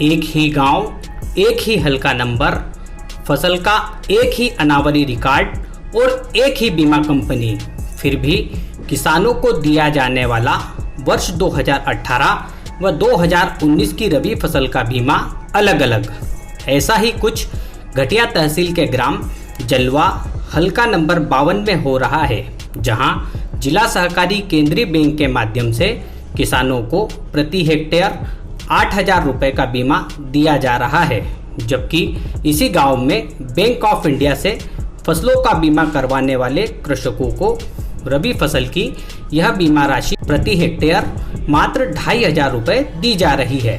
एक ही गांव, एक ही हल्का नंबर, फसल का एक ही अनावरी रिकॉर्ड और एक ही बीमा कंपनी, फिर भी किसानों को दिया जाने वाला वर्ष 2018 व 2019 की रबी फसल का बीमा अलग अलग। ऐसा ही कुछ घटिया तहसील के ग्राम जलवा हल्का नंबर 52 में हो रहा है, जहां जिला सहकारी केंद्रीय बैंक के माध्यम से किसानों को प्रति हेक्टेयर 8,000 रुपये का बीमा दिया जा रहा है, जबकि इसी गांव में बैंक ऑफ इंडिया से फसलों का बीमा करवाने वाले कृषकों को रबी फसल की यह बीमा राशि प्रति हेक्टेयर मात्र 2,500 रुपये दी जा रही है।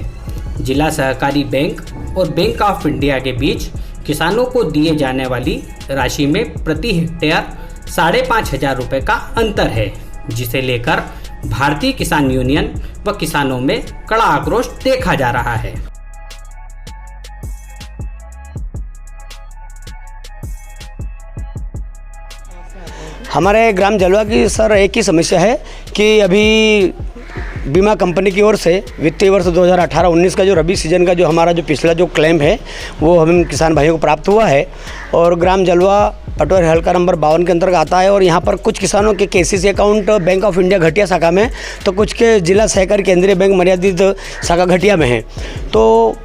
जिला सहकारी बैंक और बैंक ऑफ इंडिया के बीच किसानों को दिए जाने वाली राशि में प्रति हेक्टेयर 5,500 रुपये का अंतर है, जिसे लेकर भारतीय किसान यूनियन व किसानों में कड़ा आक्रोश देखा जा रहा है। हमारे ग्राम जलवा की सर एक ही समस्या है कि अभी बीमा कंपनी की ओर से वित्तीय वर्ष 2018-19 का जो रबी सीजन का जो हमारा जो पिछला जो क्लेम है वो हम किसान भाइयों को प्राप्त हुआ है और ग्राम जलवा पटोर हल्का नंबर 52 के अंतर्गत आता है। और यहाँ पर कुछ किसानों के KCC account bank of India घटिया शाखा में, तो कुछ के जिला सहकारी केंद्रीय बैंक मर्यादित शाखा घटिया में है। तो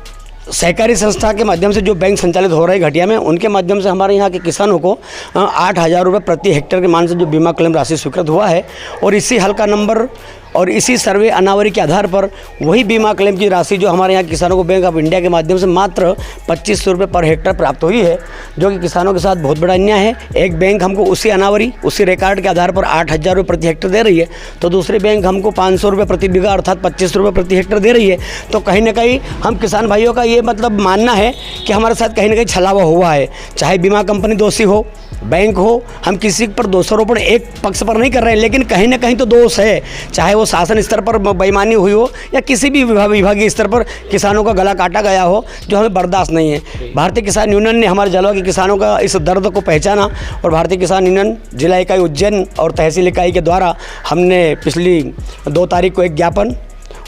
सहकारी संस्था के माध्यम से जो बैंक संचालित हो रहे हैं घटिया में, उनके माध्यम से हमारे यहाँ के किसानों को 8,000 रुपये प्रति हेक्टेयर के मान से जो बीमा क्लेम राशि स्वीकृत हुआ है और इसी हल्का नंबर और इसी सर्वे अनावरी के आधार पर वही बीमा क्लेम की राशि जो हमारे यहाँ किसानों को बैंक ऑफ इंडिया के माध्यम से मात्र 2,500 रुपये पर हेक्टेयर प्राप्त हुई है, जो कि किसानों के साथ बहुत बड़ा अन्याय है। एक बैंक हमको उसी अनावरी उसी रिकॉर्ड के आधार पर 8,000 रुपये प्रति हेक्टेयर दे रही है, तो दूसरी बैंक हमको 500 रुपये प्रति बीघा अर्थात 25 रुपये प्रति हेक्टेयर दे रही है। तो कहीं ना कहीं हम किसान भाइयों का ये मतलब मानना है कि हमारे साथ कहीं ना कहीं छलावा हुआ है। चाहे बीमा कंपनी दोषी हो, बैंक हो, हम किसी पर दोषारोपण एक पक्ष पर नहीं कर रहे हैं, लेकिन कहीं ना कहीं तो दोष है। चाहे वो शासन स्तर पर बेईमानी हुई हो या किसी भी विभागीय स्तर पर किसानों का गला काटा गया हो, जो हमें बर्दाश्त नहीं है। भारतीय किसान यूनियन ने हमारे जलवा के किसानों का इस दर्द को पहचाना और भारतीय किसान यूनियन जिला इकाई उज्जैन और तहसील इकाई के द्वारा हमने पिछली 2 तारीख को एक ज्ञापन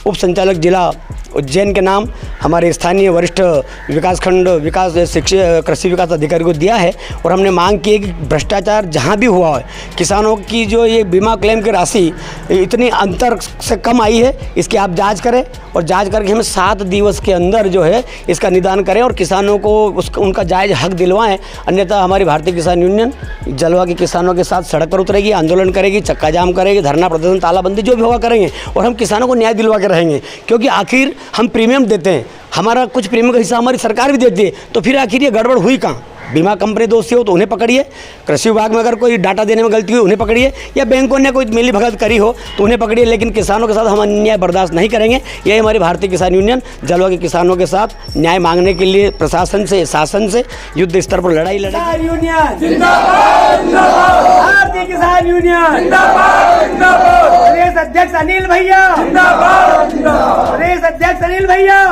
उप संचालक जिला उज्जैन के नाम हमारे स्थानीय वरिष्ठ विकासखंड कृषि विकास अधिकारी को दिया है और हमने मांग की है कि भ्रष्टाचार जहां भी हुआ है, किसानों की जो ये बीमा क्लेम की राशि इतनी अंतर से कम आई है, इसकी आप जांच करें और जांच करके हमें 7 दिवस के अंदर जो है इसका निदान करें और किसानों को उनका जायज़ हक दिलवाएं। अन्यथा हमारी भारतीय किसान यूनियन जलवा के किसानों के साथ सड़क पर उतरेगी, आंदोलन करेगी, चक्का जाम करेगी, धरना प्रदर्शन, तालाबंदी जो भी होगा करेंगे और हम किसानों को न्याय दिलवा के रहेंगे। क्योंकि आखिर हम प्रीमियम देते हैं, हमारा कुछ प्रीमियम का हिस्सा हमारी सरकार भी देती है, तो फिर आखिर ये गड़बड़ हुई कहाँ? बीमा कंपनी दोषी हो तो उन्हें पकड़िए, कृषि विभाग में अगर कोई डाटा देने में गलती हुई उन्हें पकड़िए, या बैंकों ने कोई मिली भगत करी हो तो उन्हें पकड़िए, लेकिन किसानों के साथ हम अन्याय बर्दाश्त नहीं करेंगे। यही हमारी भारतीय किसान यूनियन जलवा के किसानों के साथ न्याय मांगने के लिए प्रशासन से, शासन से युद्ध स्तर पर लड़ाई लड़ेगी। भारतीय किसान यूनियन प्रदेश अध्यक्ष अनिल भैया, प्रदेश अध्यक्ष अनिल भैया,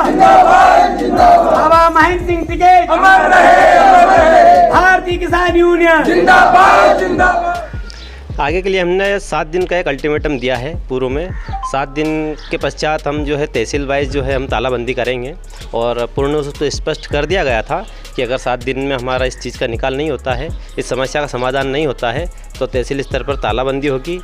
बाबा महेंद्र सिंह टिकैत, भारतीय किसान यूनियन जिंदाबाद जिंदाबाद। आगे के लिए हमने 7 दिन का एक अल्टीमेटम दिया है पूर्व में। 7 दिन के पश्चात हम जो है तहसील वाइज जो है हम तालाबंदी करेंगे और पूर्ण रूप से स्पष्ट कर दिया गया था कि अगर 7 दिन में हमारा इस चीज़ का निकाल नहीं होता है, इस समस्या का समाधान नहीं होता है, तो तहसील स्तर पर तालाबंदी होगी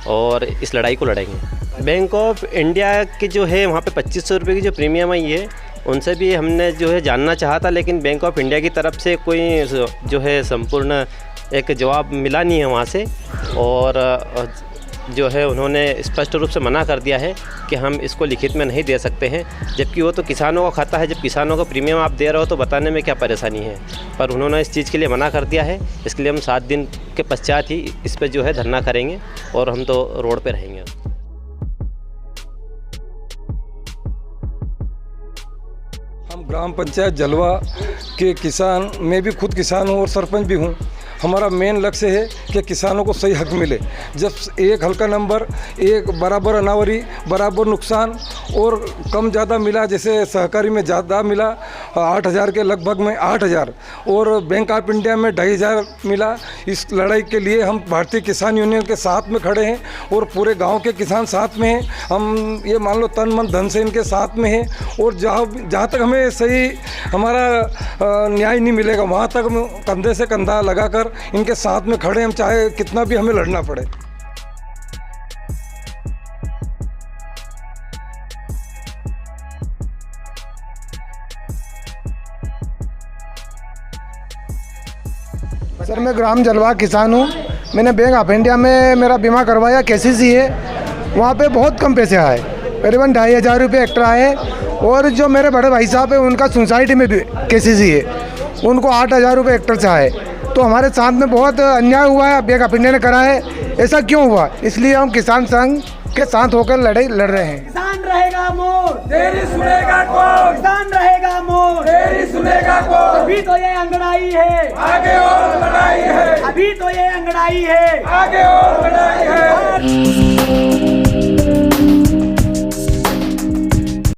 और इस लड़ाई को लड़ेंगे। बैंक ऑफ इंडिया की जो है वहाँ पे 2,500 रुपये की जो प्रीमियम आई है, उनसे भी हमने जो है जानना चाहा था, लेकिन बैंक ऑफ इंडिया की तरफ से कोई जो है संपूर्ण एक जवाब मिला नहीं है वहाँ से, और जो है उन्होंने स्पष्ट रूप से मना कर दिया है कि हम इसको लिखित में नहीं दे सकते हैं, जबकि वो तो किसानों का खाता है। जब किसानों का प्रीमियम आप दे रहे हो तो बताने में क्या परेशानी है, पर उन्होंने इस चीज़ के लिए मना कर दिया है। इसके लिए हम 7 दिन के पश्चात ही इस पर जो है धरना करेंगे और हम तो रोड पर रहेंगे। हम ग्राम पंचायत जलवा के किसान, मैं भी खुद किसान हूँ और सरपंच भी हूँ। हमारा मेन लक्ष्य है कि किसानों को सही हक मिले। जब एक हल्का नंबर, एक बराबर अनावरी, बराबर नुकसान और कम ज़्यादा मिला, जैसे सहकारी में ज़्यादा मिला 8,000 के लगभग में 8,000 और बैंक ऑफ इंडिया में 2,500 मिला। इस लड़ाई के लिए हम भारतीय किसान यूनियन के साथ में खड़े हैं और पूरे गांव के किसान साथ में हैं। हम ये मान लो तन मन धन से इनके साथ में हैं और जहाँ तक हमें सही हमारा न्याय नहीं मिलेगा वहाँ तक हम कंधे से कंधा लगाकर इनके साथ में खड़े हम, चाहे कितना भी हमें लड़ना पड़े। सर मैं ग्राम जलवा किसान हूँ। मैंने बैंक ऑफ इंडिया में मेरा बीमा करवाया, KCC है। वहाँ पे बहुत कम पैसे आए, करीबन 2,500 रुपये हेक्टर आए। और जो मेरे बड़े भाई साहब है उनका सोसाइटी में भी KCC है, उनको 8,000 रुपये हेक्टर से आए। तो हमारे साथ में बहुत अन्याय हुआ है, बैंक ऑफ इंडिया ने करा है। ऐसा क्यों हुआ? इसलिए हम किसान संघ के साथ होकर लड़ाई लड़ रहे हैं। किसान रहेगा मोर, तेरी सुनेगा कौन? किसान रहेगा मोर, तेरी सुनेगा कौन? अभी तो ये अंगड़ाई है, आगे और लड़ाई है। अभी तो ये अंगड़ाई है, आगे और लड़ाई है।